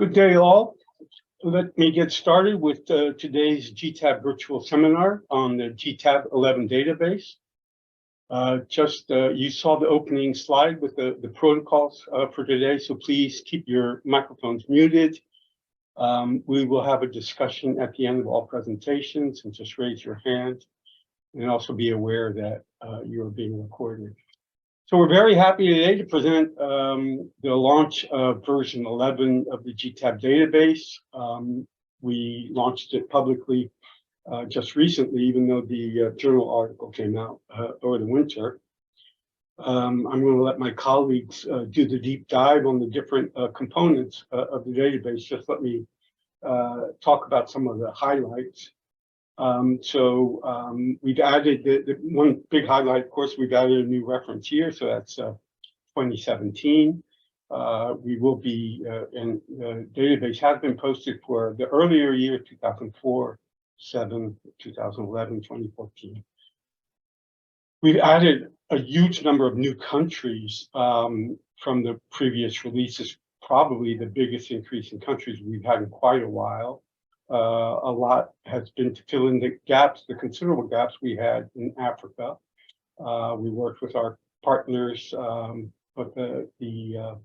Good day, all. Let me get started with today's GTAP virtual seminar on the GTAP 11 database. You saw the opening slide with the protocols for today, so please keep your microphones muted. We will have a discussion at the end of all presentations, and just raise your hand and also be aware that you are being recorded. So we're very happy today to present the launch of version 11 of the GTAP database. We launched it publicly just recently, even though the journal article came out over the winter. I'm going to let my colleagues do the deep dive on the different components of the database. Just let me talk about some of the highlights. We've added the one big highlight, of course, we've added a new reference year, so that's 2017. We will be, and the database has been posted for the earlier year, 2004, 7, 2011, 2014. We've added a huge number of new countries from the previous releases, probably the biggest increase in countries we've had in quite a while. A lot has been to fill in the gaps, the considerable gaps we had in Africa. We worked with our partners, with the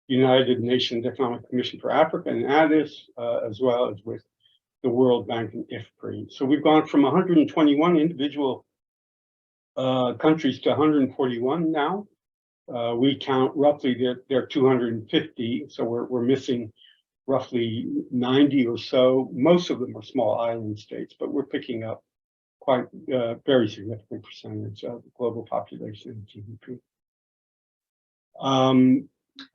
United Nations Economic Commission for Africa and ADIS, as well as with the World Bank and IFPRI. So we've gone from 121 individual countries to 141 now. We count roughly there are 250, so we're missing roughly 90 or so. Most of them are small island states, but we're picking up quite very significant percentage of the global population and GDP.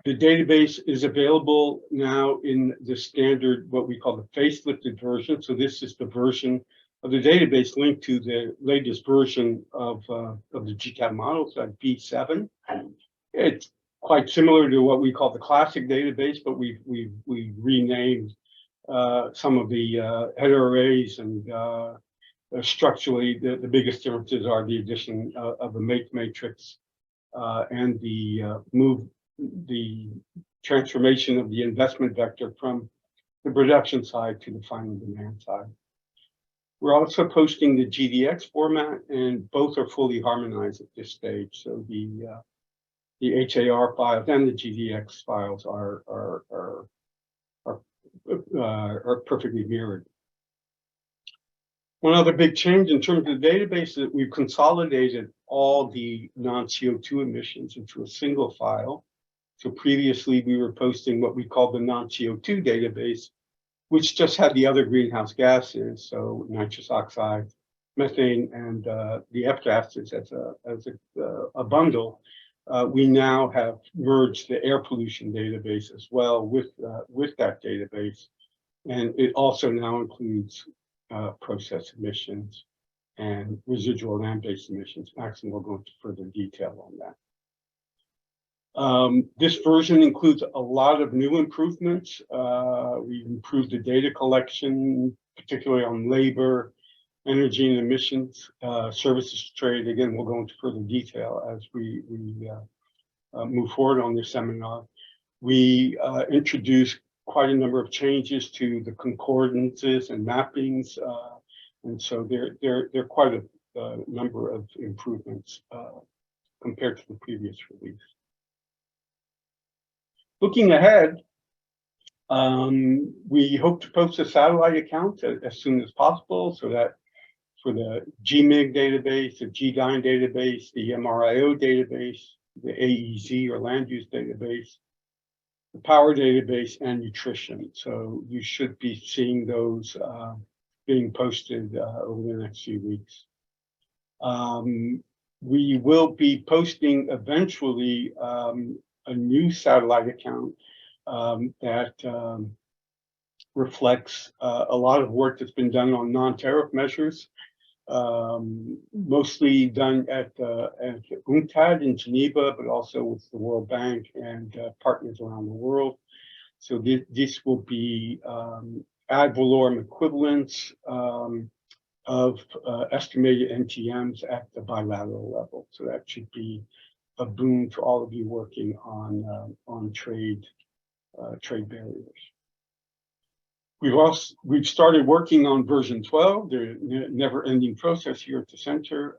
The database is available now in the standard, what we call the facelifted version. So this is the version of the database linked to the latest version of the GTAP model, so V7. It's quite similar to what we call the classic database, but we've renamed some of the header arrays, and structurally the biggest differences are the addition of the make matrix and the transformation of the investment vector from the production side to the final demand side. We're also posting the GDX format, and both are fully harmonized at this stage. So the HAR files and the GDX files are perfectly mirrored. One other big change in terms of the database is that we've consolidated all the non-CO2 emissions into a single file. So previously we were posting what we call the non-CO2 database, which just had the other greenhouse gases, so nitrous oxide, methane, and the F gases as a bundle. We now have merged the air pollution database as well with that database, and it also now includes process emissions and residual land-based emissions. Maxim will go into further detail on that. This version includes a lot of new improvements. We've improved the data collection, particularly on labor, energy and emissions, services trade. Again, we'll go into further detail as we move forward on this seminar. We introduced quite a number of changes to the concordances and mappings, and so there are quite a number of improvements compared to the previous release. Looking ahead, we hope to post a satellite account as soon as possible, so that for the GMIG database, the GDYNE database, the MRIO database, the AEZ or land use database, the power database, and nutrition. So you should be seeing those being posted over the next few weeks. We will be posting eventually a new satellite account that reflects a lot of work that's been done on non-tariff measures, mostly done at UNCTAD in Geneva, but also with the World Bank and partners around the world. So this will be ad valorem equivalents of estimated NTMs at the bilateral level. So that should be a boon to all of you working on trade barriers. We've started working on version 12, the never-ending process here at the center.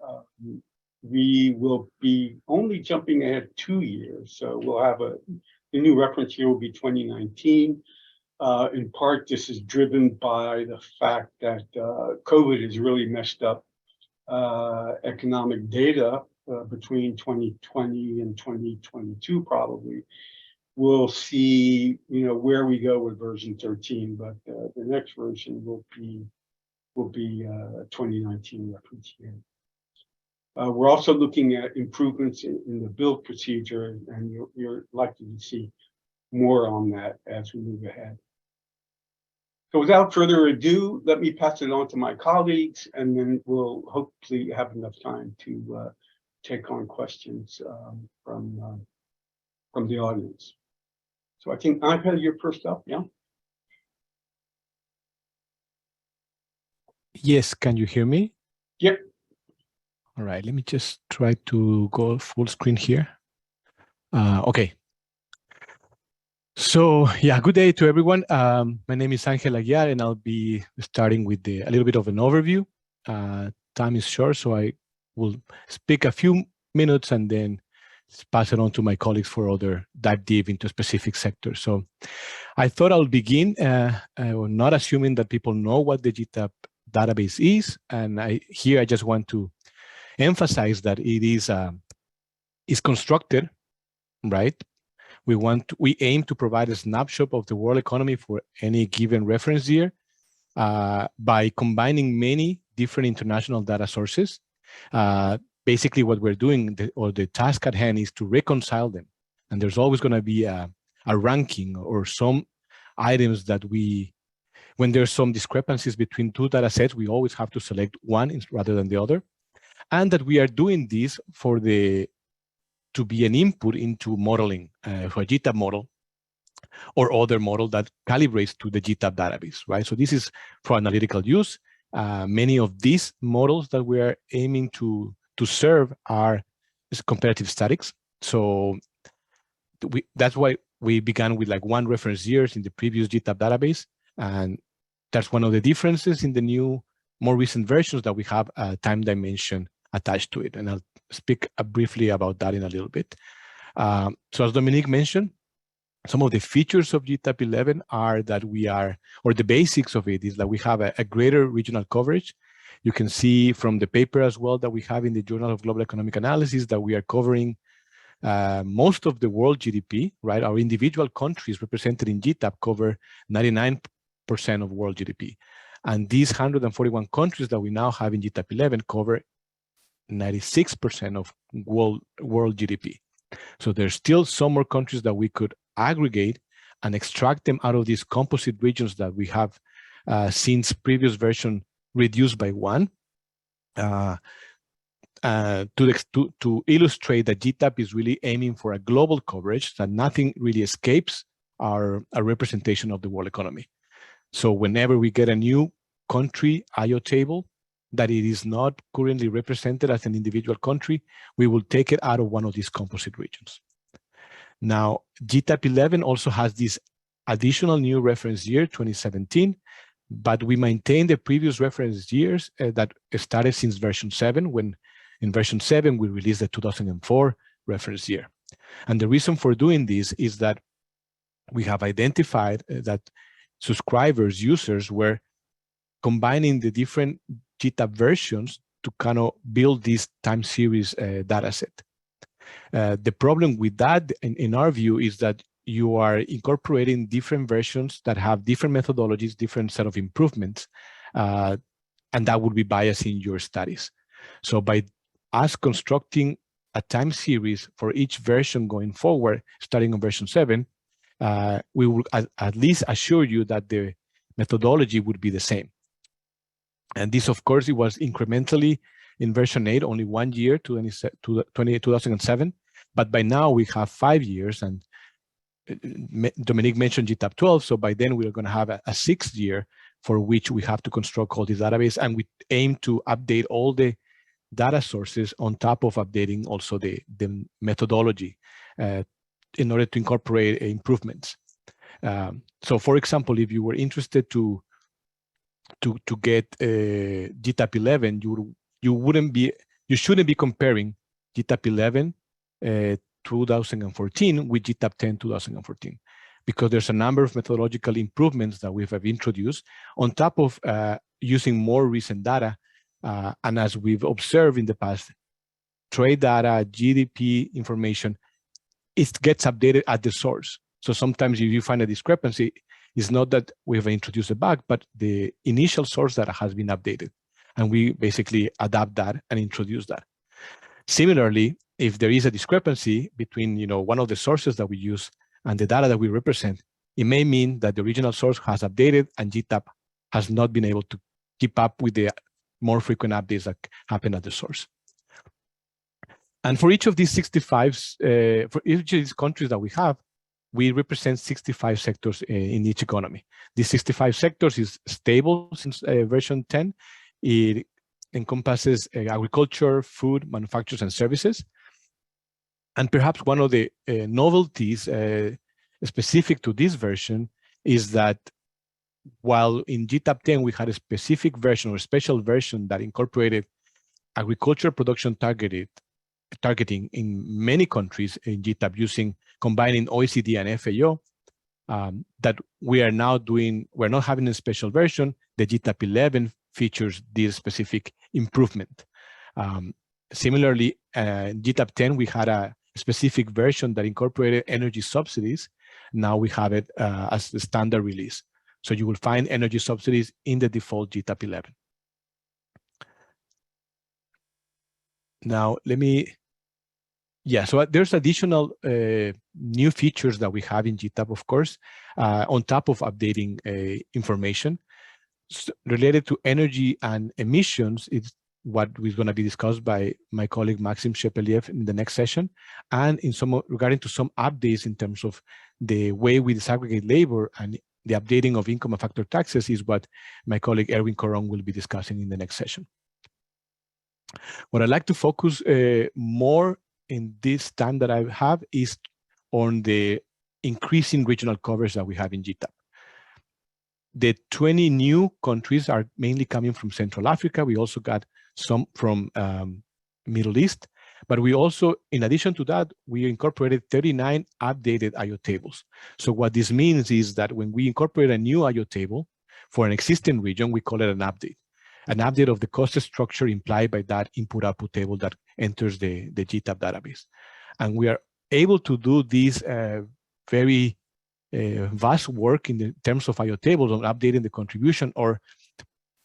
We will be only jumping ahead 2 years, so we'll have the new reference year will be 2019. In part, this is driven by the fact that COVID has really messed up economic data between 2020 and 2022, probably. We'll see, where we go with version 13, but the next version will be 2019 reference year. We're also looking at improvements in the build procedure, and you're likely to see more on that as we move ahead. So without further ado, let me pass it on to my colleagues, and then we'll hopefully have enough time to take on questions from the audience. So I think, Angel, you're first up, yeah? Yes, can you hear me? Yep. All right, let me just try to go full screen here. Okay. So yeah, good day to everyone. My name is Angel Aguiar, and I'll be starting with a little bit of an overview. Time is short, so I will speak a few minutes and then pass it on to my colleagues for other dive deep into specific sectors. So I thought I'll begin not assuming that people know what the GTAP database is. And I just want to emphasize that it is constructed, right? We aim to provide a snapshot of the world economy for any given reference year by combining many different international data sources. Basically, what we're doing, or the task at hand, is to reconcile them. And there's always going to be a ranking or some items that when there's some discrepancies between two data sets, we always have to select one rather than the other. And that we are doing this to be an input into modeling for a GTAP model or other model that calibrates to the GTAP database, right? So this is for analytical use. Many of these models that we are aiming to serve are comparative statics. So that's why we began with like 1 reference years in the previous GTAP database. And that's one of the differences in the new, more recent versions, that we have a time dimension attached to it. And I'll speak briefly about that in a little bit. So as Dominique mentioned, some of the features of GTAP 11 are that or the basics of it is that we have a greater regional coverage. You can see from the paper as well that we have in the Journal of Global Economic Analysis that we are covering most of the world GDP, right? Our individual countries represented in GTAP cover 99% of world GDP. And these 141 countries that we now have in GTAP 11 cover 96% of world GDP. So there's still some more countries that we could aggregate and extract them out of these composite regions that we have since previous version reduced by 1 to illustrate that GTAP is really aiming for a global coverage, that nothing really escapes our representation of the world economy. So whenever we get a new country IO table that it is not currently represented as an individual country, we will take it out of one of these composite regions. Now, GTAP 11 also has this additional new reference year, 2017, but we maintain the previous reference years that started since version 7, when in version 7, we released the 2004 reference year. And the reason for doing this is that we have identified that subscribers, users, were combining the different GTAP versions to kind of build this time series data set. The problem with that, in our view, is that you are incorporating different versions that have different methodologies, different set of improvements, and that would be biasing your studies. So by us constructing a time series for each version going forward, starting on version 7, we will at least assure you that the methodology would be the same. And this, of course, it was incrementally in version 8, only 1 year, 2007. But by now we have 5 years, and Dominique mentioned GTAP 12. So by then we're going to have a 6th year for which we have to construct all this database. And we aim to update all the data sources on top of updating also the methodology in order to incorporate improvements. So for example, if you were interested to get GTAP 11, you shouldn't be comparing GTAP 11 2014 with GTAP 10 2014, because there's a number of methodological improvements that we have introduced on top of using more recent data. And as we've observed in the past, trade data, GDP information, it gets updated at the source. So sometimes if you find a discrepancy, it's not that we have introduced a bug, but the initial source data has been updated. And we basically adapt that and introduce that. Similarly, if there is a discrepancy between one of the sources that we use and the data that we represent, it may mean that the original source has updated and GTAP has not been able to keep up with the more frequent updates that happen at the source. And for each of these 65, for each of these countries that we have, we represent 65 sectors in each economy. These 65 sectors is stable since version 10. It encompasses agriculture, food, manufacturers, and services. And perhaps one of the novelties specific to this version is that while in GTAP 10 we had a specific version or a special version that incorporated agriculture production targeting in many countries in GTAP combining OECD and FAO, that we are now doing, we're not having a special version. The GTAP 11 features this specific improvement. Similarly, in GTAP 10, we had a specific version that incorporated energy subsidies. Now we have it as the standard release. So you will find energy subsidies in the default GTAP 11. Now, so there's additional new features that we have in GTAP, of course, on top of updating information. Related to energy and emissions, it's what is going to be discussed by my colleague Maxim Shepeliev in the next session, and regarding to some updates in terms of the way we disaggregate labor and the updating of income and factor taxes is what my colleague Erwin Coron will be discussing in the next session. What I'd like to focus more in this time that I have is on the increasing regional coverage that we have in GTAP. The 20 new countries are mainly coming from Central Africa. We also got some from Middle East, but we also, in addition to that, we incorporated 39 updated IO tables. So what this means is that when we incorporate a new IO table for an existing region, we call it an update of the cost structure implied by that input-output table that enters the GTAP database. And we are able to do this very vast work in the terms of IO tables on updating the contribution or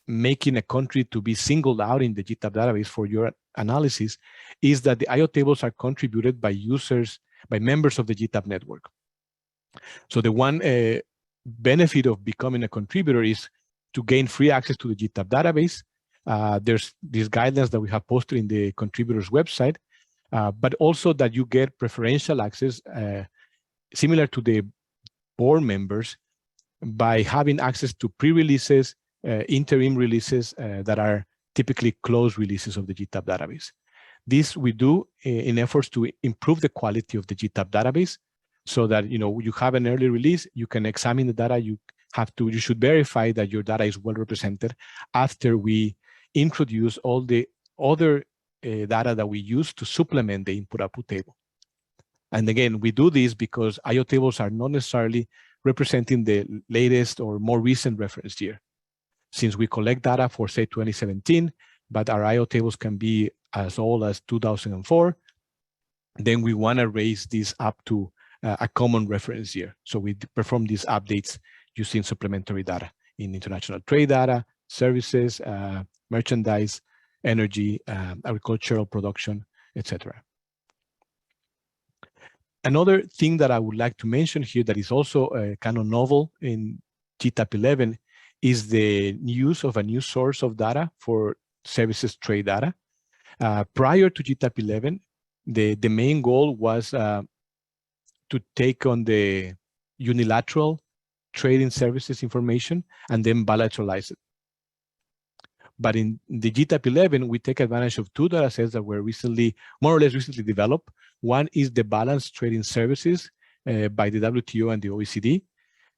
making a country to be singled out in the GTAP database for your analysis, is that the IO tables are contributed by members of the GTAP network. So the one benefit of becoming a contributor is to gain free access to the GTAP database. There's these guidelines that we have posted in the contributors website, but also that you get preferential access similar to the board members by having access to pre-releases, interim releases that are typically closed releases of the GTAP database. This we do in efforts to improve the quality of the GTAP database so that you have an early release, you can examine the data, you should verify that your data is well represented after we introduce all the other data that we use to supplement the input-output table. And again, we do this because IO tables are not necessarily representing the latest or more recent reference year. Since we collect data for, say, 2017, but our IO tables can be as old as 2004, then we want to raise this up to a common reference year. So we perform these updates using supplementary data in international trade data, services, merchandise, energy, agricultural production, etc. Another thing that I would like to mention here that is also kind of novel in GTAP 11 is the use of a new source of data for services trade data. Prior to GTAP 11, the main goal was to take on the unilateral trading services information and then bilateralize it. But in the GTAP 11, we take advantage of two data sets that were more or less recently developed. One is the balanced trading services by the WTO and the OECD.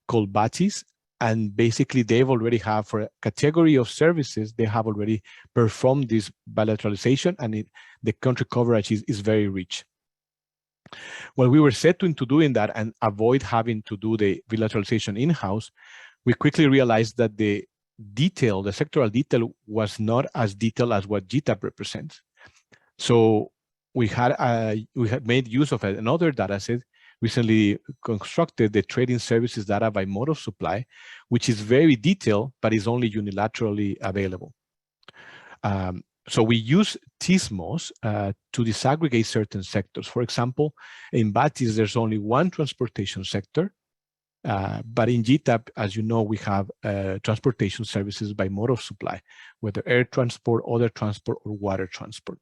called BATIs. And basically, they've already have, for a category of services, they have already performed this bilateralization, and the country coverage is very rich. While we were set into doing that and avoid having to do the bilateralization in-house, we quickly realized that the sectoral detail was not as detailed as what GTAP represents. So we had made use of another data set, recently constructed, the trading services data by mode of supply, which is very detailed, but is only unilaterally available. So we use TISMOS to disaggregate certain sectors. For example, in BATIS, there's only one transportation sector, but in GTAP, as you know, we have transportation services by mode of supply, whether air transport, other transport, or water transport.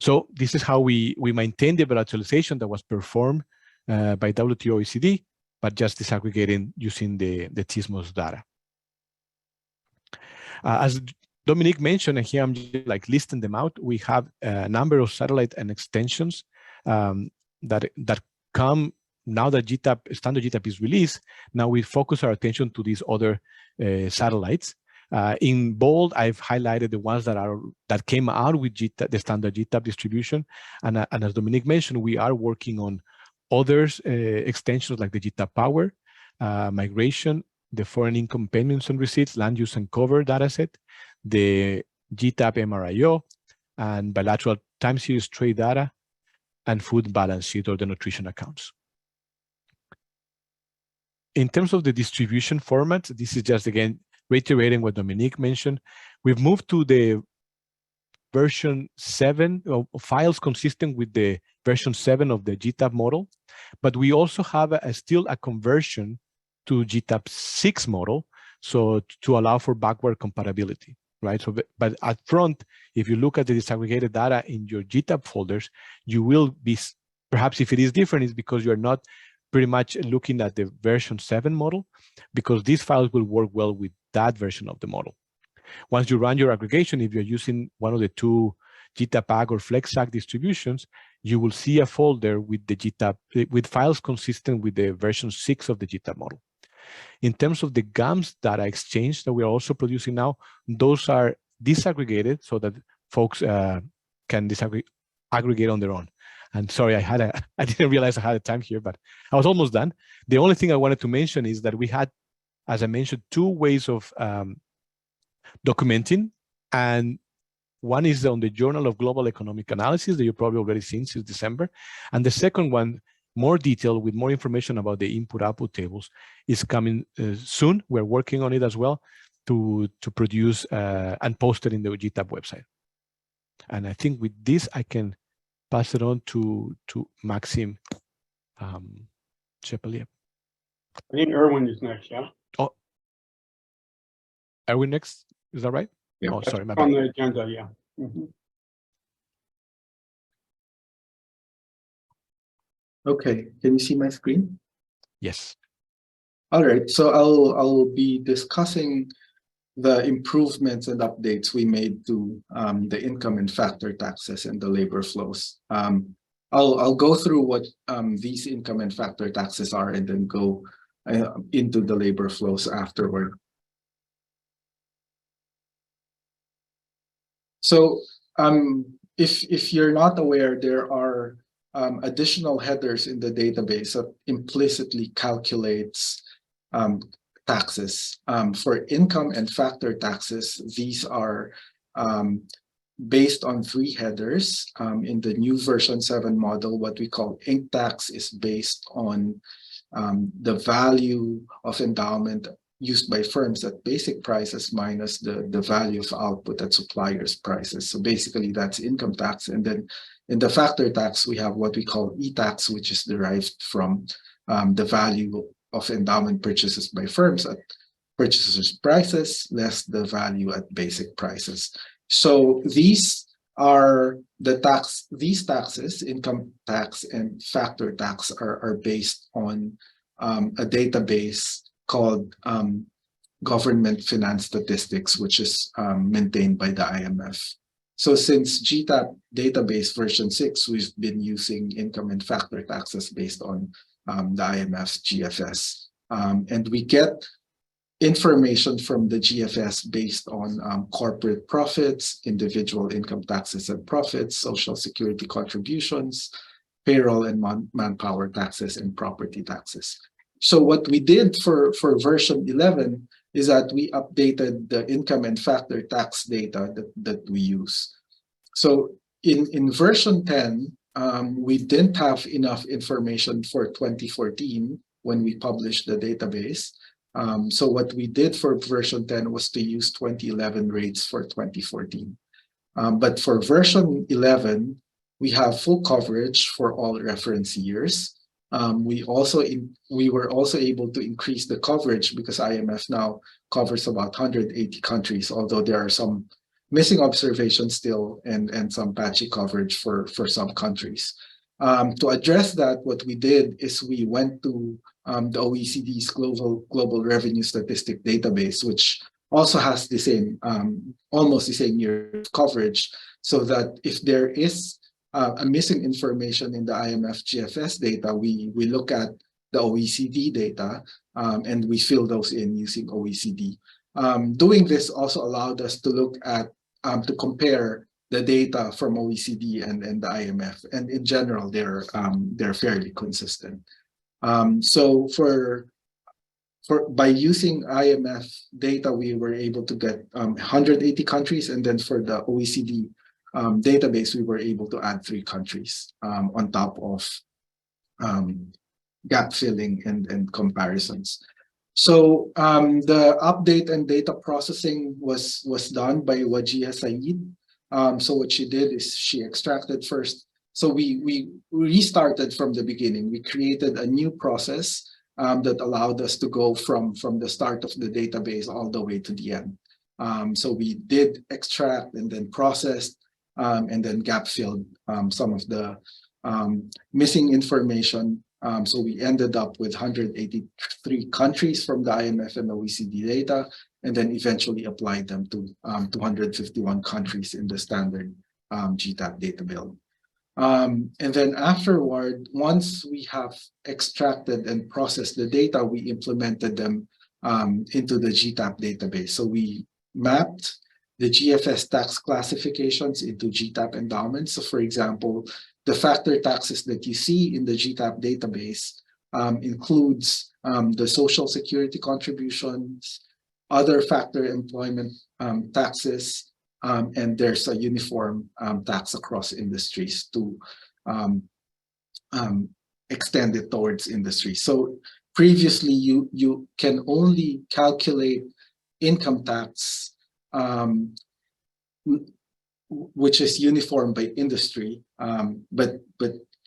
So this is how we maintain the bilateralization that was performed by WTO OECD, but just disaggregating using the TISMOS data. As Dominique mentioned, and here I'm just like listing them out, we have a number of satellite and extensions that come now that standard GTAP is released. Now we focus our attention to these other satellites. In bold, I've highlighted the ones that came out with the standard GTAP distribution. And as Dominique mentioned, we are working on others extensions like the GTAP Power, migration, the foreign income payments and receipts, land use and cover dataset, the GTAP MRIO, and bilateral time series trade data, and food balance sheet, or the nutrition accounts. In terms of the distribution format, this is just, again, reiterating what Dominique mentioned. We've moved to the version 7 of files consistent with the version 7 of the GTAP model, but we also have still a conversion to GTAP 6 model, so to allow for backward compatibility, right? So, but at front, if you look at the disaggregated data in your GTAP folders, you will be, perhaps if it is different, it's because you're not pretty much looking at the version 7 model, because these files will work well with that version of the model. Once you run your aggregation, if you're using one of the two GTAP AG or FlexAG distributions, you will see a folder with the GTAP, with files consistent with the version 6 of the GTAP model. In terms of the GAMS data exchange that we are also producing now, those are disaggregated so that folks can aggregate on their own. And sorry, I didn't realize I had a time here, but I was almost done. The only thing I wanted to mention is that we had, as I mentioned, two ways of documenting, and one is on the Journal of Global Economic Analysis that you've probably already seen since December, and the second one, more detailed with more information about the input-output tables, is coming soon. We're working on it as well to produce and post it in the GTAP website. And I think with this, I can pass it on to Maxime Chepelier. I think Erwin is next, yeah? Oh, are we next? Is that right? Yeah, oh, sorry, my on bad. the agenda, yeah. Mm-hmm. Okay, can you see my screen? Yes. All right, so I'll be discussing the improvements and updates we made to the income and factor taxes and the labor flows. I'll go through what these income and factor taxes are, and then go into the labor flows afterward. So if you're not aware, there are additional headers in the database that implicitly calculates taxes. For income and factor taxes, these are based on 3 headers. In the new version 7 model, what we call Inc tax is based on the value of endowment used by firms at basic prices minus the value of output at suppliers' prices. So basically that's income tax. And then in the factor tax, we have what we call E-tax, which is derived from the value of endowment purchases by firms at purchasers' prices less the value at basic prices. So these are these taxes, income tax and factor tax, are based on a database called Government Finance Statistics, which is maintained by the IMF. So since GTAP database version 6, we've been using income and factor taxes based on the IMF's GFS. And we get information from the GFS based on corporate profits, individual income taxes and profits, social security contributions, payroll and manpower taxes, and property taxes. So what we did for version 11 is that we updated the income and factor tax data that we use. So in version 10, we didn't have enough information for 2014 when we published the database. So what we did for version 10 was to use 2011 rates for 2014. But for version 11, we have full coverage for all reference years. We were also able to increase the coverage because IMF now covers about 180 countries, although there are some missing observations still and some patchy coverage for some countries. To address that, what we did is we went to the OECD's global revenue statistic database, which also has the same, almost the same year of coverage, so that if there is a missing information in the IMF GFS data, we look at the OECD data and we fill those in using OECD. Doing this also allowed us to look at, to compare the data from OECD and the IMF, and in general, they're fairly consistent. So by using IMF data, we were able to get 180 countries, and then for the OECD database, we were able to add 3 countries on top of gap filling and comparisons. So the update and data processing was done by Wajia Saeed. So what she did is she extracted first. So we restarted from the beginning. We created a new process that allowed us to go from the start of the database all the way to the end. So we did extract and then processed and then gap filled some of the missing information. So we ended up with 183 countries from the IMF and OECD data, and then eventually applied them to 251 countries in the standard GTAP data build. And then afterward, once we have extracted and processed the data, we implemented them into the GTAP database. So we mapped the GFS tax classifications into GTAP endowments. So for example, the factor taxes that you see in the GTAP database includes the social security contributions, other factor employment taxes, and there's a uniform tax across industries to extend it towards industry. So previously, you can only calculate income tax which is uniform by industry, but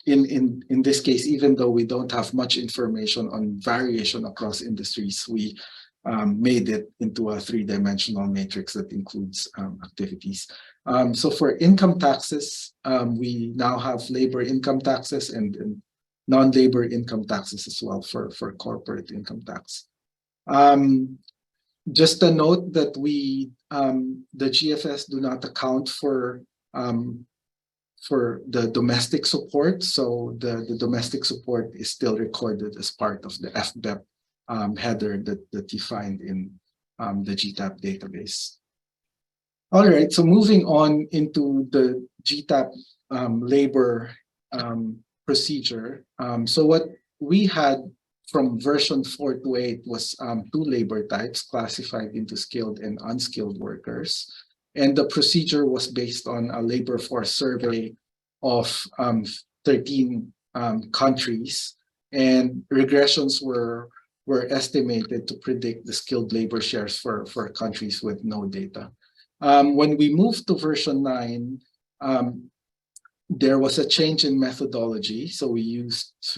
in this case, even though we don't have much information on variation across industries, we made it into a 3-dimensional matrix that includes activities. So for income taxes, we now have labor income taxes and non-labor income taxes as well for corporate income tax. Just a note that the GFS do not account for the domestic support. So the domestic support is still recorded as part of the FBEP header that you find in the GTAP database. All right, so moving on into the GTAP labor procedure. So what we had from version 4 to 8 was 2 labor types classified into skilled and unskilled workers. And the procedure was based on a labor force survey of 13 countries. And regressions were estimated to predict the skilled labor shares for countries with no data. When we moved to version 9, there was a change in methodology. So we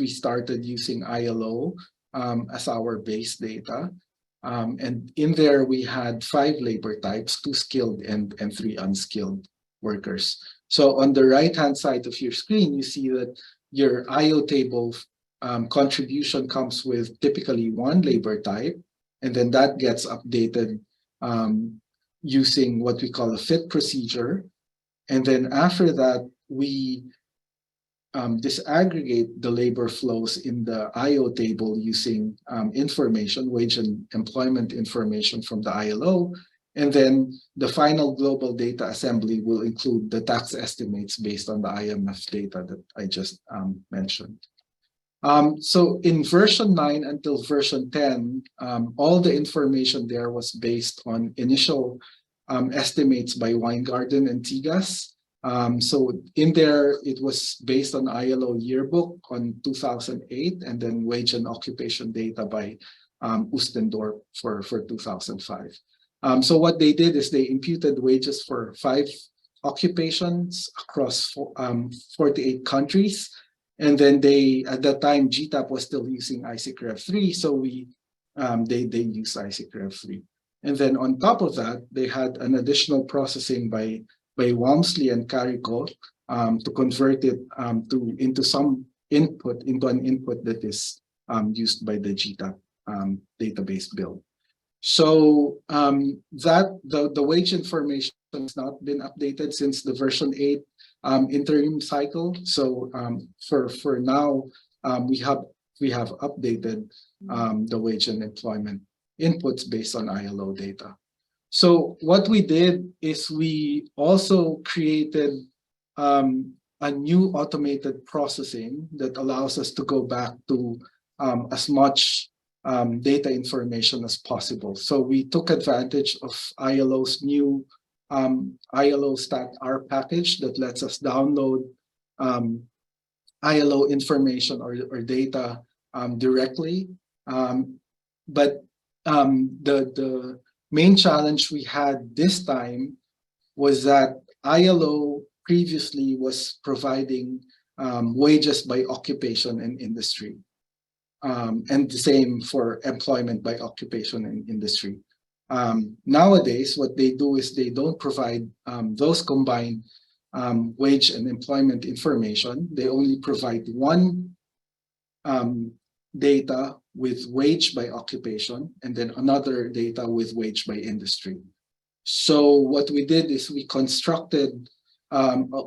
started using ILO as our base data. And in there, we had 5 labor types, 2 skilled and 3 unskilled workers. So on the right-hand side of your screen, you see that your IO table contribution comes with typically 1 labor type, and then that gets updated using what we call a fit procedure. And then after that, we disaggregate the labor flows in the IO table using information, wage and employment information from the ILO. And then the final global data assembly will include the tax estimates based on the IMF data that I just mentioned. So in version 9 until version 10, all the information there was based on initial estimates by Weingarten and Tigas. So in there, it was based on ILO yearbook on 2008, and then wage and occupation data by Ustendorp for 2005. So what they did is they imputed wages for 5 occupations across 48 countries. And then they, at that time, GTAP was still using ISIC Rev 3, so they used ISIC Rev 3. And then on top of that, they had an additional processing by Walmsley and Carico to convert it into an input that is used by the GTAP database build. So the wage information has not been updated since the version 8 interim cycle. So for now, we have updated the wage and employment inputs based on ILO data. So what we did is we also created a new automated processing that allows us to go back to as much data information as possible. So we took advantage of ILO's new ILO Stat R package that lets us download ILO information or data directly. But the main challenge we had this time was that ILO previously was providing wages by occupation and industry. And the same for employment by occupation and industry. Nowadays, what they do is they don't provide those combined wage and employment information. They only provide one data with wage by occupation and then another data with wage by industry. So what we did is we constructed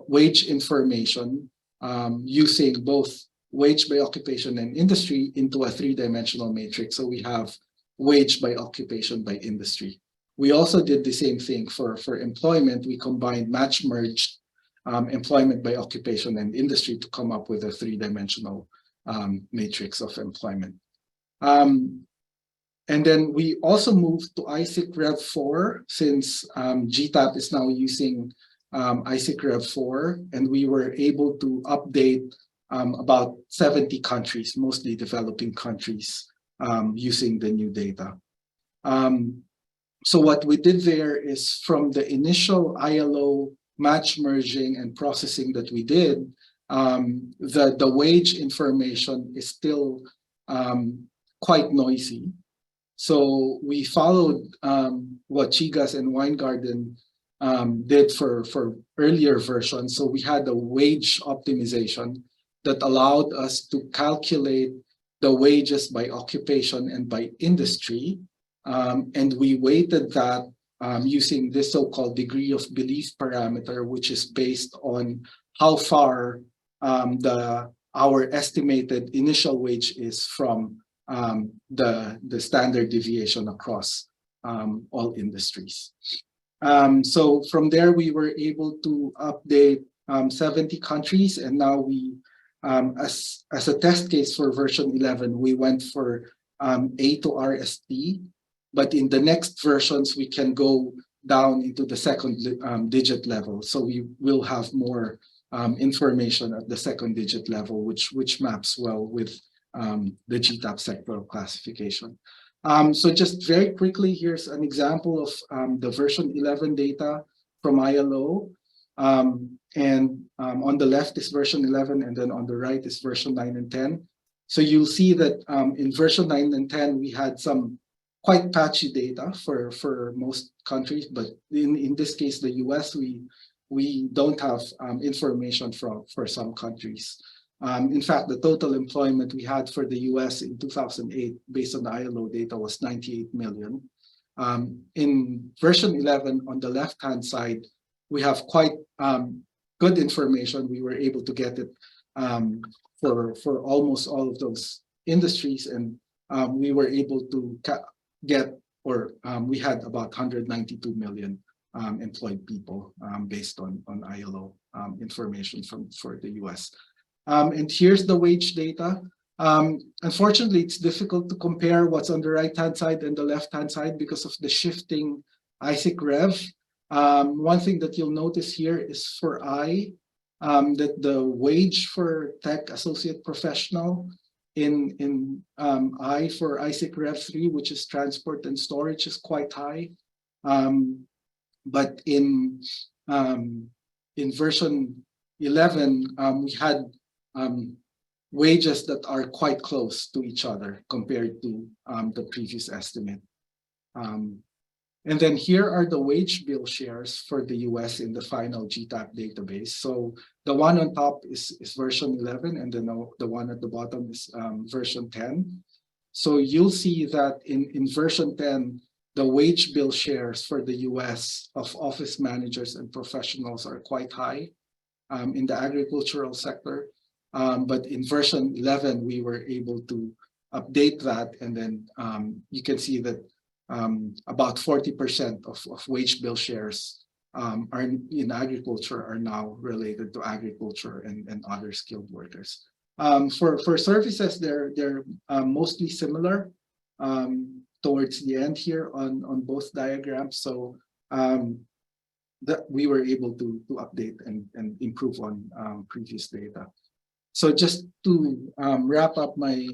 wage information using both wage by occupation and industry into a 3-dimensional matrix. So we have wage by occupation by industry. We also did the same thing for employment. We combined match merged employment by occupation and industry to come up with a 3-dimensional matrix of employment. And then we also moved to ISIC Rev 4 since GTAP is now using ISIC Rev 4, and we were able to update about 70 countries, mostly developing countries, using the new data. So what we did there is from the initial ILO match merging and processing that we did, the wage information is still quite noisy. So we followed what Chigas and Weingarten did for earlier versions. So we had a wage optimization that allowed us to calculate the wages by occupation and by industry. And we weighted that using this so-called degree of belief parameter, which is based on how far our estimated initial wage is from the standard deviation across all industries. So from there, we were able to update 70 countries, and now we, as a test case for version 11, we went for A to RST, but in the next versions, we can go down into the second digit level. So we will have more information at the second digit level, which maps well with the GTAP sectoral classification. So just very quickly, here's an example of the version 11 data from ILO. And on the left is version 11, and then on the right is version 9 and 10. So you'll see that in version 9 and 10, we had some quite patchy data for most countries, but in this case, the US, we don't have information for some countries. In fact, the total employment we had for the US in 2008, based on the ILO data, was 98 million. In version 11, on the left-hand side, we have quite good information. We were able to get it for almost all of those industries, and we were able to get, or we had about 192 million employed people based on ILO information for the US. And here's the wage data. Unfortunately, it's difficult to compare what's on the right-hand side and the left-hand side because of the shifting ISIC rev. One thing that you'll notice here is for that the wage for tech associate professional in for ISIC Rev 3, which is transport and storage, is quite high. But in version 11, we had wages that are quite close to each other compared to the previous estimate. And then here are the wage bill shares for the US in the final GTAP database. So the one on top is version 11, and then the one at the bottom is version 10. So you'll see that in version 10, the wage bill shares for the US of office managers and professionals are quite high in the agricultural sector. But in version 11, we were able to update that, and then you can see that about 40% of wage bill shares are in agriculture are now related to agriculture and other skilled workers. For services, they're mostly similar towards the end here on both diagrams. So that we were able to update and improve on previous data. So just to wrap up my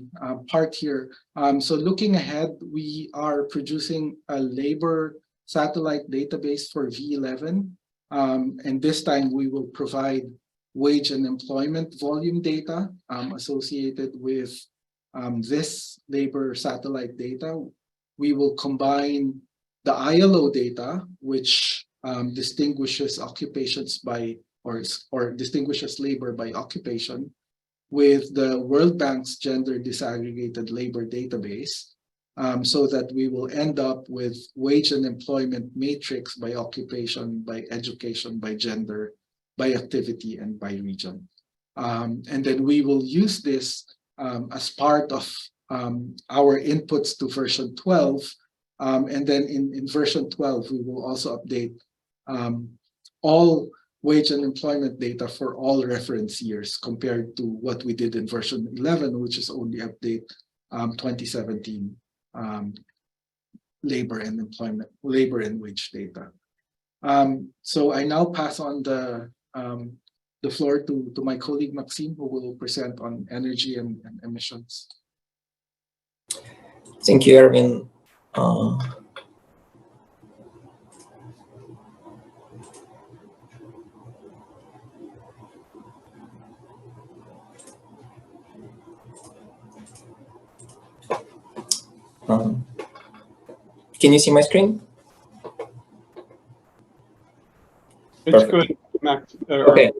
part here, so looking ahead, we are producing a labor satellite database for V11. And this time we will provide wage and employment volume data associated with this labor satellite data. We will combine the ILO data, which distinguishes occupations by, or distinguishes labor by occupation, with the World Bank's gender disaggregated labor database, so that we will end up with wage and employment matrix by occupation, by education, by gender, by activity, and by region. And then we will use this as part of our inputs to version 12. And then in version 12, we will also update all wage and employment data for all reference years compared to what we did in version 11, which is only update 2017 labor and wage data. So I now pass on the floor to my colleague Maxime, who will present on energy and emissions. Thank you, Erwin. Can you see my screen? It's good, Max. Okay,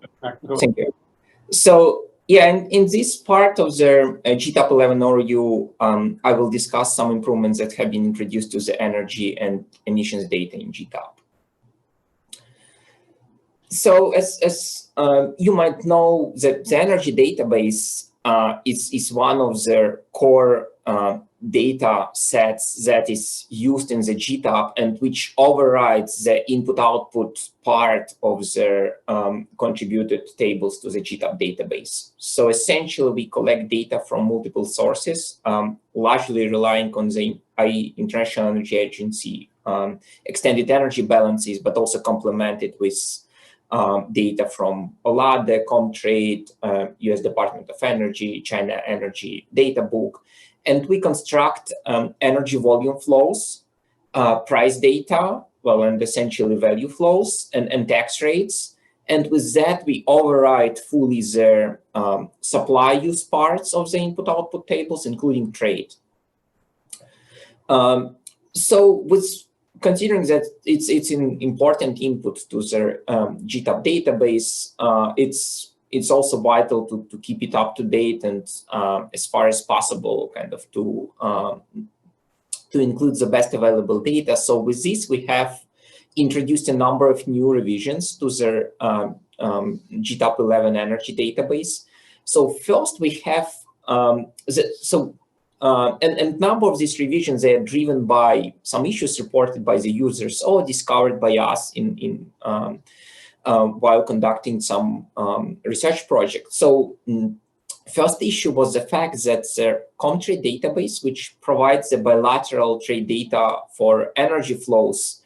thank you. So yeah, in this part of the GTAP 11 overview, I will discuss some improvements that have been introduced to the energy and emissions data in GTAP. So as you might know, the energy database is one of the core data sets that is used in the GTAP and which overrides the input-output part of the contributed tables to the GTAP database. So essentially, we collect data from multiple sources, largely relying on the International Energy Agency extended energy balances, but also complemented with data from OLADE, Comtrade, US Department of Energy, China Energy Data Book. And we construct energy volume flows, price data, well, and essentially value flows and tax rates. And with that, we override fully the supply use parts of the input-output tables, including trade. So with considering that it's an important input to the GTAP database, it's also vital to keep it up to date and as far as possible, kind of to include the best available data. So with this, we have introduced a number of new revisions to the GTAP 11 energy database. So first we have, and number of these revisions, they are driven by some issues reported by the users or discovered by us while conducting some research projects. So first issue was the fact that the Comtrade database, which provides the bilateral trade data for energy flows,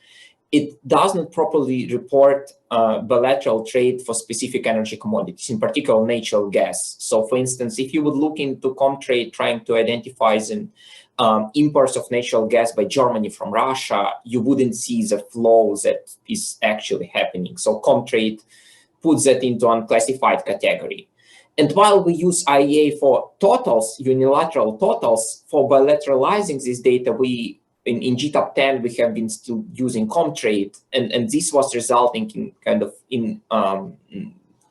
it does not properly report bilateral trade for specific energy commodities, in particular natural gas. So for instance, if you would look into Comtrade trying to identify the imports of natural gas by Germany from Russia, you wouldn't see the flow that is actually happening. So Comtrade puts that into unclassified category. And while we use IEA for totals, unilateral totals, for bilateralizing this data, in GTAP 10, we have been still using Comtrade, and this was resulting in kind of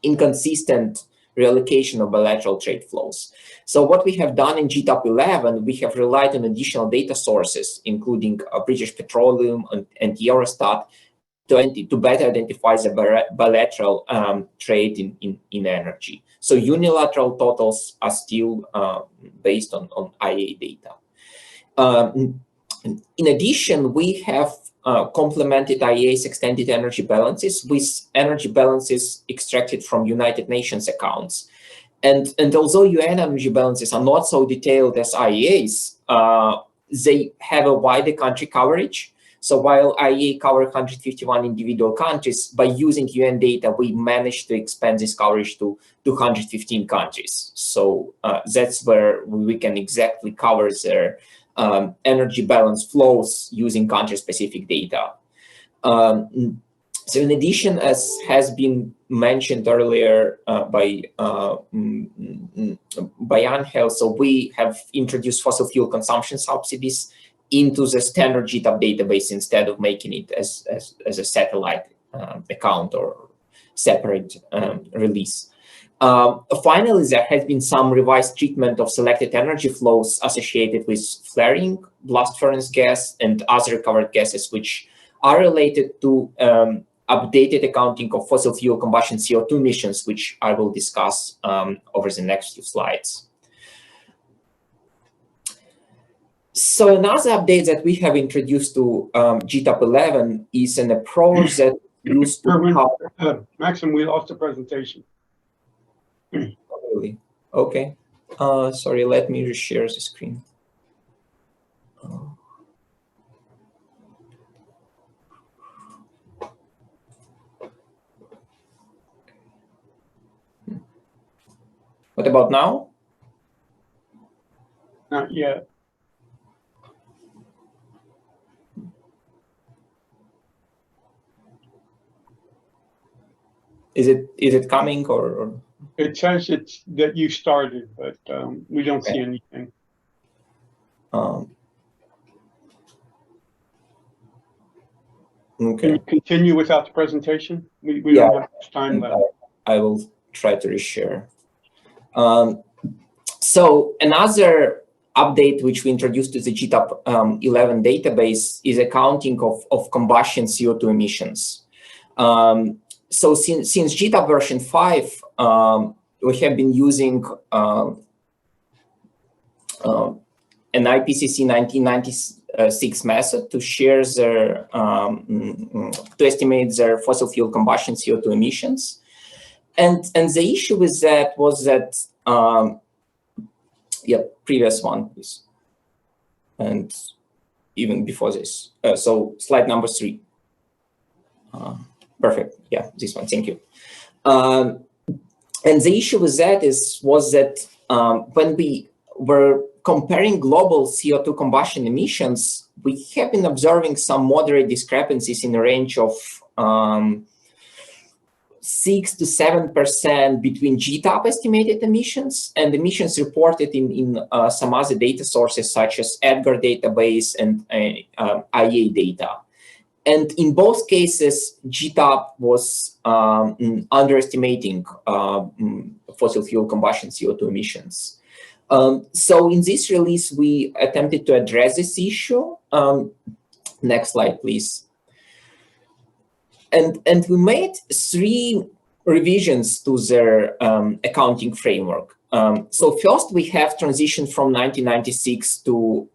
inconsistent reallocation of bilateral trade flows. So what we have done in GTAP 11, we have relied on additional data sources, including British Petroleum and Eurostat, to better identify the bilateral trade in energy. So unilateral totals are still based on IEA data. In addition, we have complemented IEA's extended energy balances with energy balances extracted from United Nations accounts. And although UN energy balances are not so detailed as IEA's, they have a wider country coverage. So while IEA covered 151 individual countries, by using UN data, we managed to expand this coverage to 215 countries. So that's where we can exactly cover their energy balance flows using country-specific data. So in addition, as has been mentioned earlier by Angel, so we have introduced fossil fuel consumption subsidies into the standard GTAP database instead of making it as a satellite account or separate release. Finally, there has been some revised treatment of selected energy flows associated with flaring, blast furnace gas, and other recovered gases, which are related to updated accounting of fossil fuel combustion CO2 emissions, which I will discuss over the next few slides. So another update that we have introduced to GTAP 11 is an approach that used to Maxim, we lost the presentation. Really? Okay. Sorry, let me reshare the screen. What about now? Not yet. Is it coming or? It says it's that you started, but we don't see anything. Okay. Can you continue without the presentation? We Yeah. don't have much time left. I will try to reshare. So another update which we introduced to the GTAP 11 database is accounting of combustion CO2 emissions. So since GTAP version 5, we have been using an IPCC 1996 method to share their to estimate their fossil fuel combustion CO2 emissions, and the issue with that was that previous one please, and even before this. So slide number 3. Perfect. Yeah, this one. Thank you. And the issue with that was that when we were comparing global CO2 combustion emissions, we have been observing some moderate discrepancies in the range of 6 to 7% between GTAP estimated emissions and emissions reported in some other data sources such as EDGAR database and IEA data. And in both cases, GTAP was underestimating fossil fuel combustion CO2 emissions. So in this release, we attempted to address this issue. Next slide, please. And we made 3 revisions to their accounting framework. So first, we have transitioned from 1996 to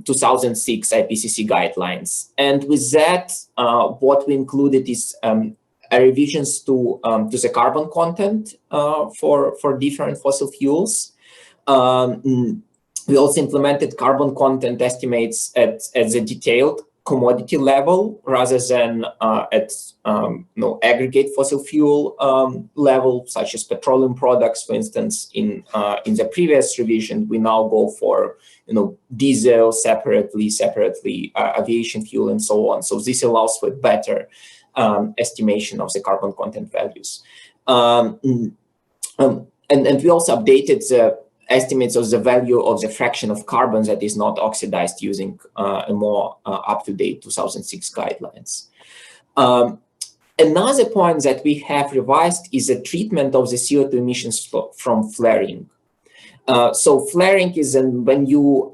2006 IPCC guidelines. And with that, what we included is revisions to the carbon content for different fossil fuels. We also implemented carbon content estimates at the detailed commodity level rather than at aggregate fossil fuel level, such as petroleum products. For instance, in the previous revision, we now go for diesel separately, aviation fuel, and so on. So this allows for better estimation of the carbon content values. And we also updated the estimates of the value of the fraction of carbon that is not oxidized using a more up-to-date 2006 guidelines. Another point that we have revised is the treatment of the CO2 emissions from flaring. So flaring is when you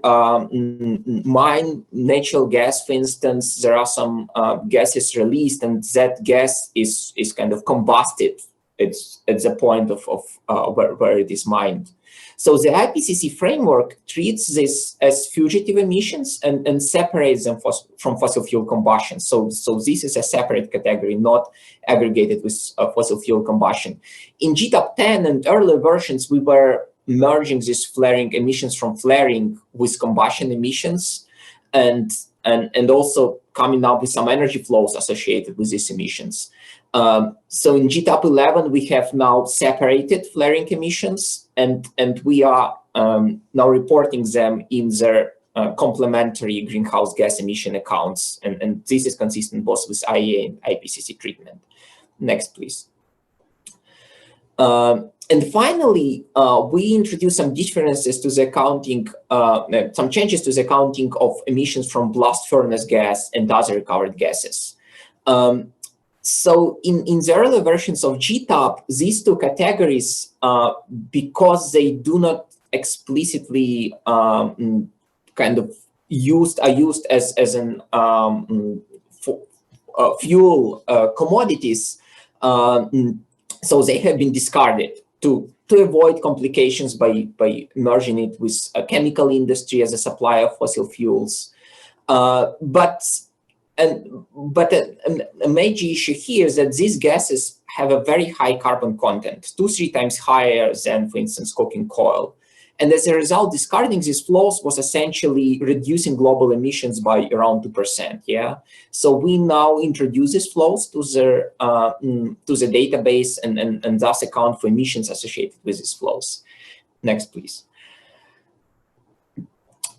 mine natural gas, for instance, there are some gases released, and that gas is kind of combusted. It's at the point of where it is mined. So the IPCC framework treats this as fugitive emissions and separates them from fossil fuel combustion. So this is a separate category, not aggregated with fossil fuel combustion. In GTAP 10 and earlier versions, we were merging these flaring emissions from flaring with combustion emissions, and also coming up with some energy flows associated with these emissions. So in GTAP 11, we have now separated flaring emissions, and we are now reporting them in their complementary greenhouse gas emission accounts. And this is consistent both with IEA and IPCC treatment. Next, please. And finally, we introduced some differences to the accounting, some changes to the accounting of emissions from blast furnace gas and other recovered gases. So in the earlier versions of GTAP, these two categories, because they do not explicitly kind of are used as an fuel commodities, so they have been discarded to avoid complications by merging it with a chemical industry as a supplier of fossil fuels. But a major issue here is that these gases have a very high carbon content, 2-3 times higher than, for instance, coking coal. And as a result, discarding these flows was essentially reducing global emissions by around 2%. Yeah, so we now introduce these flows to the database and thus account for emissions associated with these flows. Next, please.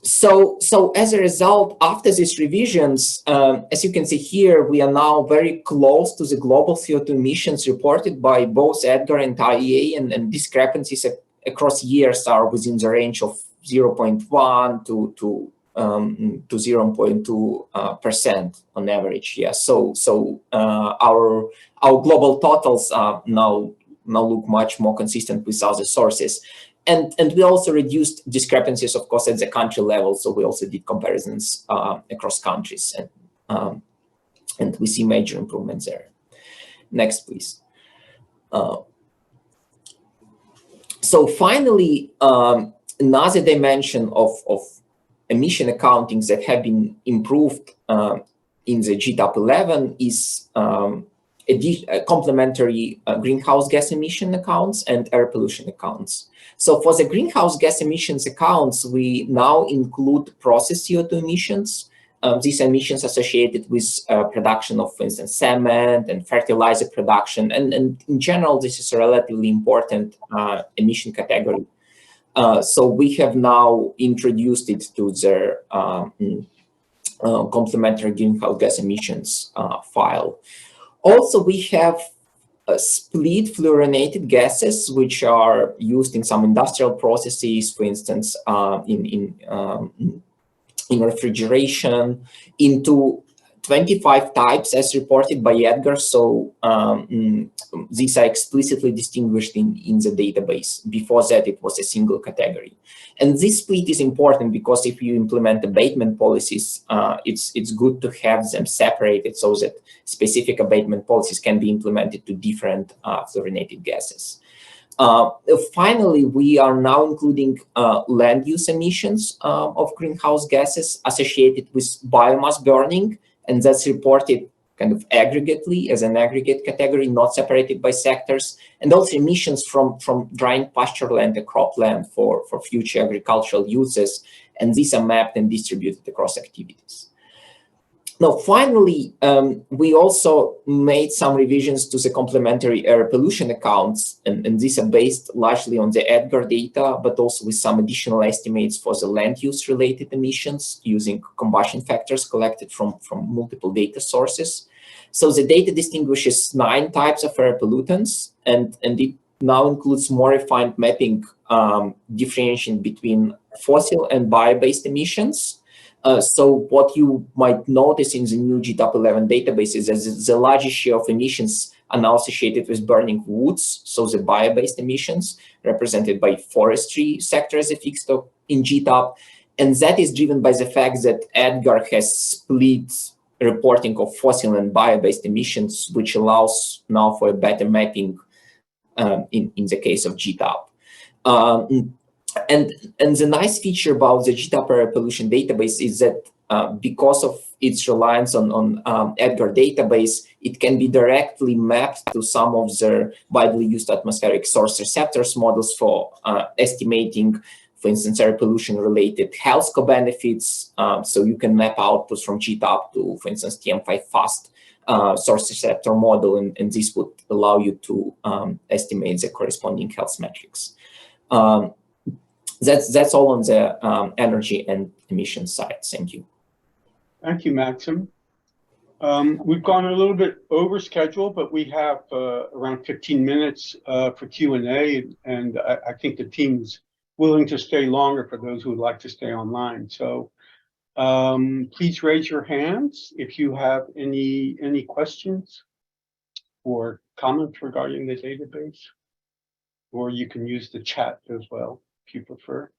So as a result, after these revisions, as you can see here, we are now very close to the global CO2 emissions reported by both EDGAR and IEA, and discrepancies across years are within the range of 0.1 to 0.2% on average. Yeah. So our global totals now look much more consistent with other sources. And we also reduced discrepancies, of course, at the country level. So we also did comparisons across countries, and we see major improvements there. Next, please. So finally, another dimension of emission accounting that have been improved in the GTAP 11 is complementary greenhouse gas emission accounts and air pollution accounts. So for the greenhouse gas emissions accounts, we now include process CO2 emissions. These emissions associated with production of, for instance, cement and fertilizer production. And in general, this is a relatively important emission category. So we have now introduced it to the complementary greenhouse gas emissions file. Also, we have split fluorinated gases, which are used in some industrial processes, for instance, in refrigeration, into 25 types as reported by EDGAR. So these are explicitly distinguished in the database. Before that, it was a single category. And this split is important because if you implement abatement policies, it's good to have them separated so that specific abatement policies can be implemented to different fluorinated gases. Finally, we are now including land use emissions of greenhouse gases associated with biomass burning, and that's reported kind of aggregately as an aggregate category, not separated by sectors, and also emissions from drying pasture land and cropland for future agricultural uses, and these are mapped and distributed across activities. Now, finally, we also made some revisions to the complementary air pollution accounts, and these are based largely on the EDGAR data, but also with some additional estimates for the land use related emissions using combustion factors collected from multiple data sources. So the data distinguishes 9 types of air pollutants, and it now includes more refined mapping differentiation between fossil and bio-based emissions. So what you might notice in the new GTAP 11 database is that the largest share of emissions are now associated with burning woods, so the bio-based emissions represented by forestry sector as a fixed in GTAP. And that is driven by the fact that EDGAR has split reporting of fossil and bio-based emissions, which allows now for a better mapping in the case of GTAP. And the nice feature about the GTAP air pollution database is that because of its reliance on EDGAR database, it can be directly mapped to some of the widely used atmospheric source receptors models for estimating, for instance, air pollution related health co-benefits. So you can map outputs from GTAP to, for instance, TM5 FAST source receptor model, and this would allow you to estimate the corresponding health metrics. That's all on the energy and emission side. Thank you. Thank you, Maxim. We've gone a little bit over schedule, but we have around 15 minutes for Q&A, and I think the team's willing to stay longer for those who would like to stay online. So please raise your hands if you have any questions or comments regarding the database, or you can use the chat as well if you prefer.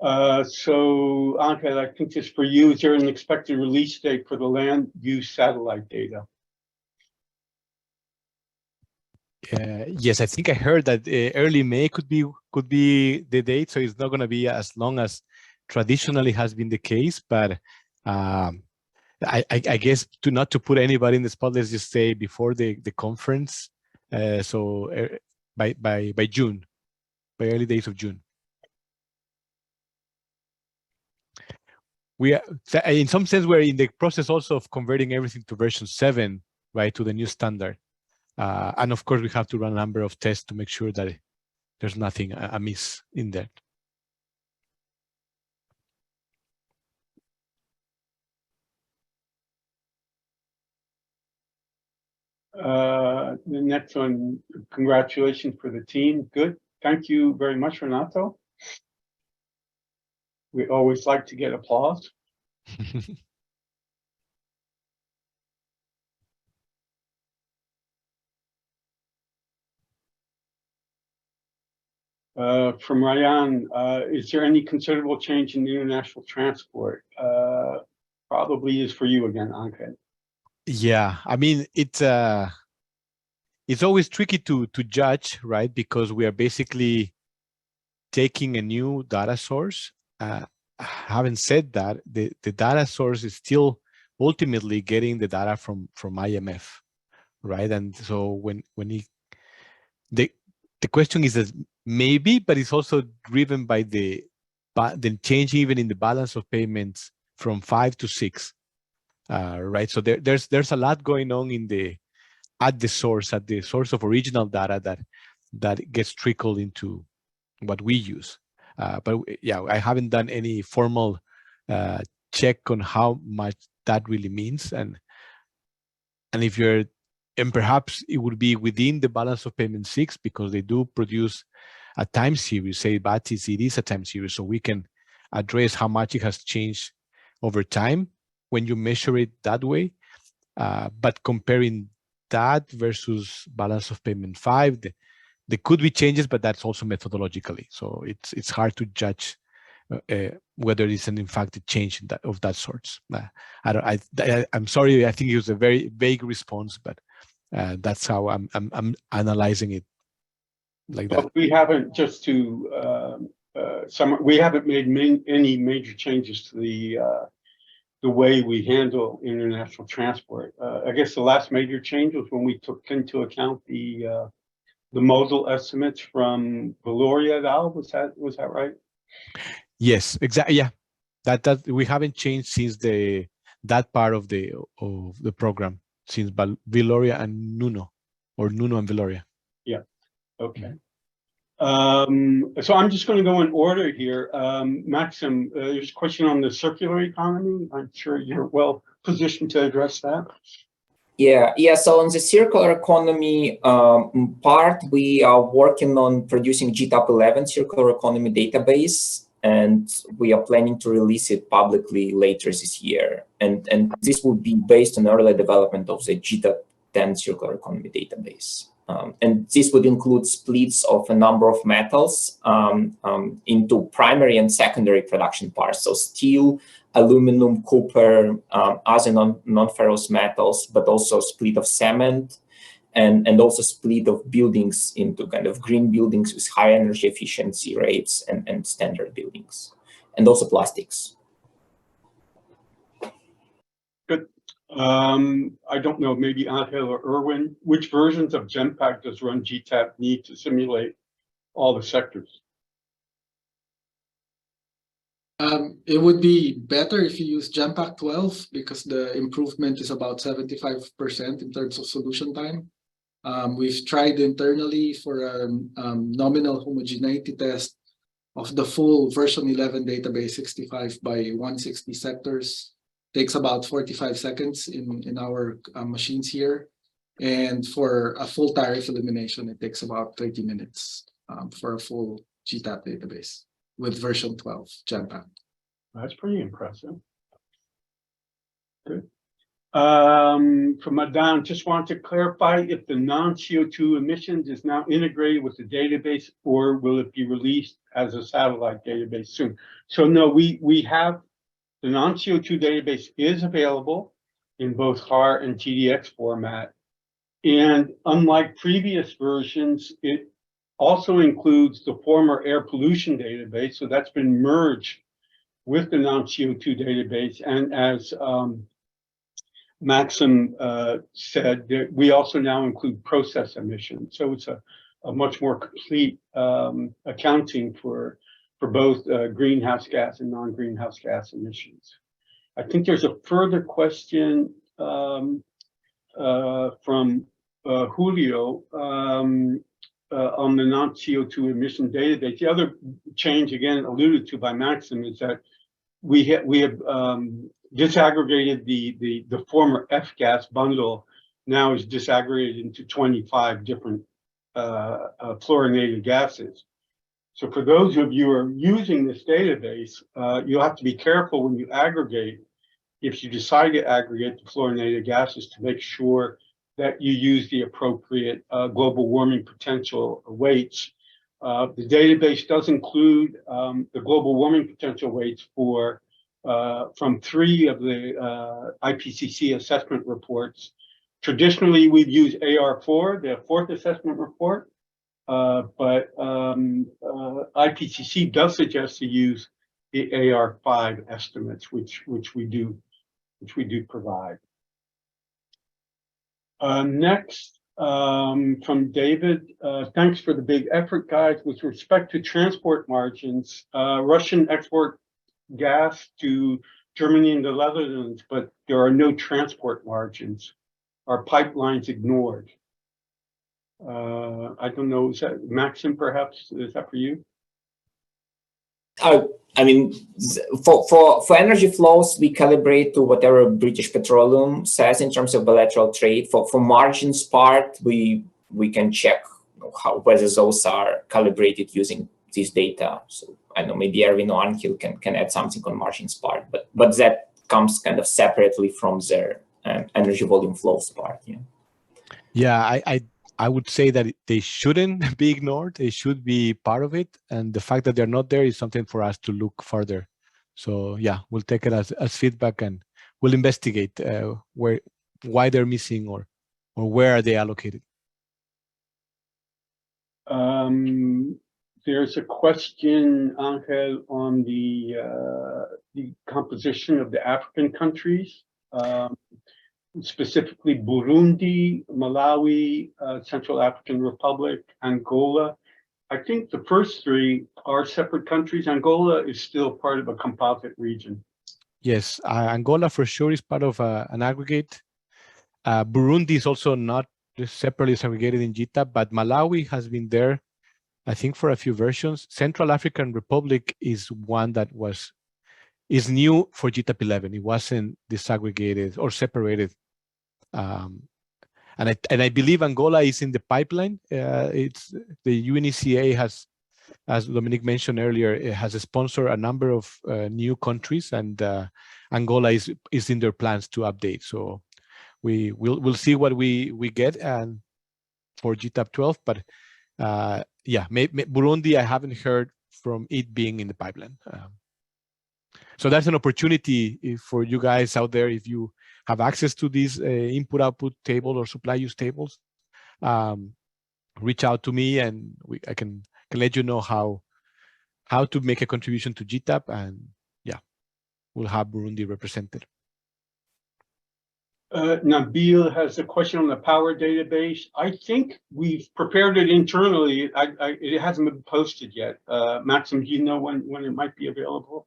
So Anke, I think this for you. Is there an expected release date for the land use satellite data? Yes, I think I heard that early May could be the date, so it's not going to be as long as traditionally has been the case. But I guess not to put anybody in the spot, let's just say before the conference. So by June, by early days of June. We are, in some sense, we're in the process also of converting everything to version 7, right, to the new standard. And of course, we have to run a number of tests to make sure that there's nothing amiss in there. The next one, congratulations for the team. Good. Thank you very much, Renato. We always like to get applause. From Ryan, is there any considerable change in international transport? Probably is for you again, Anke. Yeah, I mean, it's always tricky to judge, right? Because we are basically taking a new data source. Having said that, the data source is still ultimately getting the data from IMF, right? And so when the question is that maybe, but it's also driven by the change even in the balance of payments from 5 to 6, right? So there's a lot going on at the source of original data that gets trickled into what we use. But yeah, I haven't done any formal check on how much that really means, and perhaps it would be within the balance of payment 6 because they do produce a time series. Say BATIS, it is a time series, so we can address how much it has changed over time when you measure it that way. But comparing that versus balance of payment 5, there could be changes, but that's also methodologically. So it's hard to judge whether it's in fact a change of that sort. I'm sorry. I think it was a very vague response, but that's how I'm analyzing it. like that. But we haven't, just to we haven't made any major changes to the way we handle international transport. I guess the last major change was when we took into account the modal estimates from Valoria et al. Was that right? Yes, exactly. Yeah, that we haven't changed since that part of the program, since Valoria and Nuno, or Nuno and Valoria. Yeah. Okay. So I'm just going to go in order here. Maxim, there's a question on the circular economy. I'm sure you're well positioned to address that. Yeah. So on the circular economy part, we are working on producing GTAP 11 circular economy database, and we are planning to release it publicly later this year. And this would be based on early development of the GTAP 10 circular economy database. And this would include splits of a number of metals into primary and secondary production parts. So steel, aluminum, copper, other non-ferrous metals, but also split of cement, and also split of buildings into kind of green buildings with high energy efficiency rates and standard buildings, and also plastics. Good. I don't know, maybe Angel or Erwin, which versions of GenPack does Run GTAP need to simulate all the sectors? It would be better if you use GenPack 12 because the improvement is about 75% in terms of solution time. We've tried internally for a nominal homogeneity test of the full version 11 database, 65 by 160 sectors. Takes about 45 seconds in our machines here. And for a full tariff elimination, it takes about 30 minutes for a full GTAP database with version 12 GenPack. That's pretty impressive. Good. From Madan, just want to clarify if the non-CO2 emissions is now integrated with the database, or will it be released as a satellite database soon? So no, we have the non-CO2 database is available in both HAR and GDX format. And unlike previous versions, it also includes the former air pollution database. So that's been merged with the non-CO2 database. And as Maxim said, we also now include process emissions. So it's a much more complete accounting for both greenhouse gas and non-greenhouse gas emissions. I think there's a further question from Julio on the non-CO2 emission database. The other change, again alluded to by Maxim, is that we have disaggregated the former F-gas bundle. Now is disaggregated into 25 different fluorinated gases. So for those of you who are using this database, you'll have to be careful when you aggregate, if you decide to aggregate the fluorinated gases, to make sure that you use the appropriate global warming potential weights. The database does include the global warming potential weights for from 3 of the IPCC assessment reports. Traditionally, we've used AR4, the 4th assessment report, but IPCC does suggest to use the AR5 estimates, which we do provide. Next, from David, thanks for the big effort, guys. With respect to transport margins, Russian export gas to Germany and the Netherlands, but there are no transport margins. Are pipelines ignored? I don't know, is that Maxim, perhaps? Is that for you? I mean, for energy flows, we calibrate to whatever British Petroleum says in terms of bilateral trade. For margins part, we can check whether those are calibrated using this data. So I know maybe Erwin or Angel can add something on margins part, but that comes kind of separately from their energy volume flows part. Yeah, I would say that they shouldn't be ignored. They should be part of it. And the fact that they're not there is something for us to look further. So yeah, we'll take it as feedback, and we'll investigate why they're missing or where are they allocated. There's a question, Angel, on the composition of the African countries, specifically Burundi, Malawi, Central African Republic, Angola. I think the first three are separate countries. Angola is still part of a composite region. Yes, Angola for sure is part of an aggregate. Burundi is also not separately segregated in GTAP, but Malawi has been there, I think, for a few versions. Central African Republic is one that is new for GTAP 11. It wasn't disaggregated or separated. And I believe Angola is in the pipeline. It's the UNECA has, as Dominic mentioned earlier, it has sponsored a number of new countries, and Angola is in their plans to update. So we'll see what we get and for GTAP 12. But yeah, Burundi, I haven't heard from it being in the pipeline. So that's an opportunity for you guys out there. If you have access to these input-output table or supply use tables, reach out to me, and I can let you know how to make a contribution to GTAP, and yeah, we'll have Burundi represented. Nabil has a question on the power database. I think we've prepared it internally. It hasn't been posted yet. Maxim, do you know when it might be available?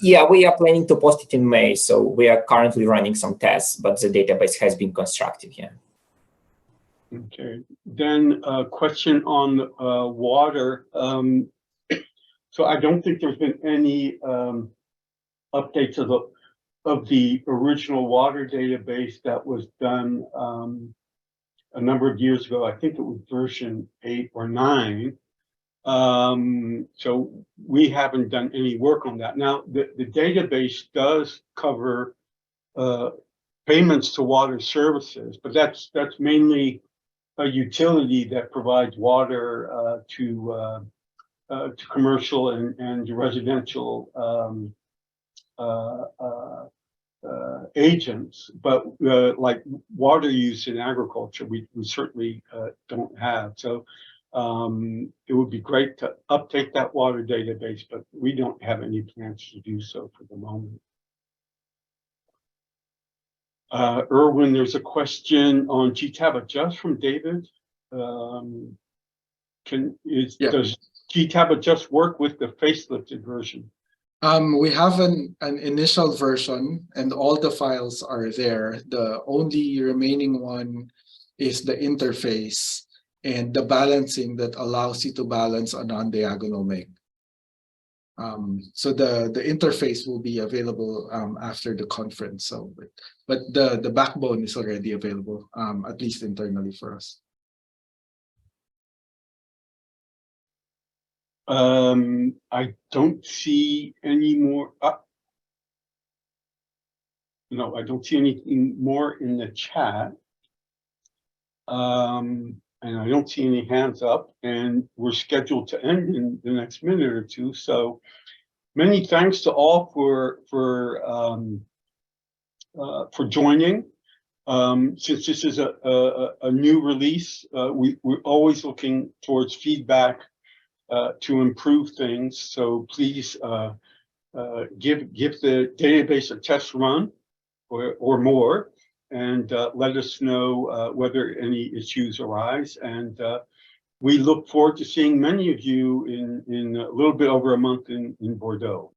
Yeah, we are planning to post it in May, so we are currently running some tests, but the database has been constructed, yeah. Okay, then a question on water. So I don't think there's been any updates of the original water database that was done a number of years ago. I think it was version 8 or 9. So we haven't done any work on that. Now, the database does cover payments to water services, but that's mainly a utility that provides water to commercial and residential agents, but like water use in agriculture, we certainly don't have. So it would be great to update that water database, but we don't have any plans to do so for the moment. Erwin, there's a question on GTAP adjust from David. Does GTAP adjust work with the facelifted version? We have an initial version, and all the files are there. The only remaining one is the interface and the balancing that allows you to balance a non-diagonal make. So the interface will be available after the conference. So, but the backbone is already available, at least internally for us. I don't see any more. No, I don't see anything more in the chat. And I don't see any hands up, and we're scheduled to end in the next minute or two. So many thanks to all for joining. Since this is a new release, we're always looking towards feedback to improve things. So please give the database a test run or more, and let us know whether any issues arise. And we look forward to seeing many of you in a little bit over a month in Bordeaux.